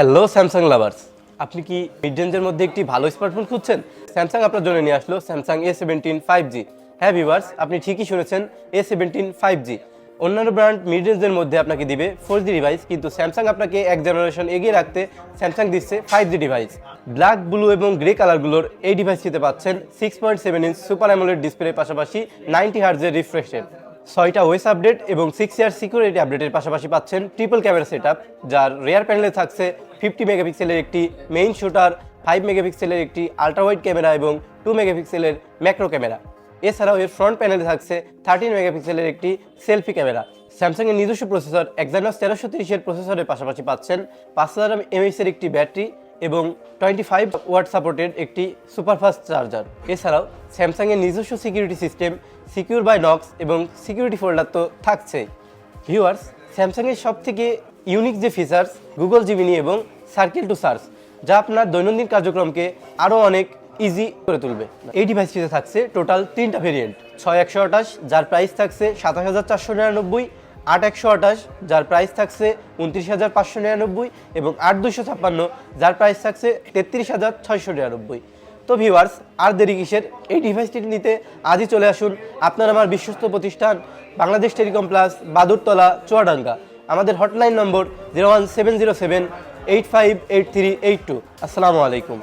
Hello Samsung lovers, আপনি কি mid রেঞ্জের মধ্যে একটি ভালো স্মার্টফোন খুঁজছেন? স্যামসাং আপনার জন্য নিয়ে আসলো স্যামসাং A17 5G। হ্যাঁ ভিউয়ার্স, আপনি ঠিকই শুনেছেন, A17 5G। অন্যান্য ব্র্যান্ড মিড রেঞ্জের মধ্যে আপনাকে দিবে 4G ডিভাইস, কিন্তু স্যামসাং আপনাকে এক জেনারেশন এগিয়ে রাখতে স্যামসাং দিচ্ছে 5G ডিভাইস। ব্ল্যাক, ব্লু এবং গ্রে কালারগুলোর এই ডিভাইসটিতে পাচ্ছেন 6.7 ইঞ্চ সুপার অ্যামোলেড ডিসপ্লের পাশাপাশি 90 হার্টজের রিফ্রেশ রেট, 6টা ওয়েস আপডেট এবং 6 ইয়ার সিকিউরিটি আপডেটের পাশাপাশি পাচ্ছেন ট্রিপল ক্যামেরা সেটআপ, যার রিয়ার প্যানেলে থাকছে 50 মেগাপিক্সেলের একটি মেইন শুটার, 5 মেগাপিক্সেলের একটি আল্ট্রা ওয়াইড ক্যামেরা এবং 2 মেগাপিক্সেলের ম্যাক্রো ক্যামেরা। এছাড়াও এর ফ্রন্ট প্যানেলে থাকছে 13 মেগাপিক্সেলের একটি সেলফি ক্যামেরা। স্যামসাংয়ের নিজস্ব প্রসেসর Exynos 1330 এর প্রসেসরের পাশাপাশি পাচ্ছেন 5000 mAh এর একটি ব্যাটারি এবং 25 ওয়াট সাপোর্টেড একটি সুপারফাস্ট চার্জার। এছাড়াও স্যামসাংয়ের নিজস্ব security system secure by Knox এবং সিকিউরিটি ফোল্ডার তো থাকছে। ভিউয়ার্স, স্যামসাংয়ের সবথেকে ইউনিক যে ফিচার্স গুগল জিমিনি এবং সার্কেল টু সার্চ, যা আপনার দৈনন্দিন কার্যক্রমকে আরও অনেক ইজি করে তুলবে। এই ডিভাইসটিতে থাকছে টোটাল 3টা ভেরিয়েন্ট, 6128 যার প্রাইস থাকছে 27499, 8128 যার প্রাইস থাকছে 29599 এবং 8256 যার প্রাইস থাকছে 33699। তো ভিউয়ার্স, আর দেরি কিসের, এই ডিভাইসটি নিতে আজই চলে আসুন আপনার আমার বিশ্বস্ত প্রতিষ্ঠান বাংলাদেশ টেলিকম প্লাস, বাদুরতলা, চুয়াডাঙ্গা। আমাদের হটলাইন নম্বর 01707 858382। আসসালামু আলাইকুম।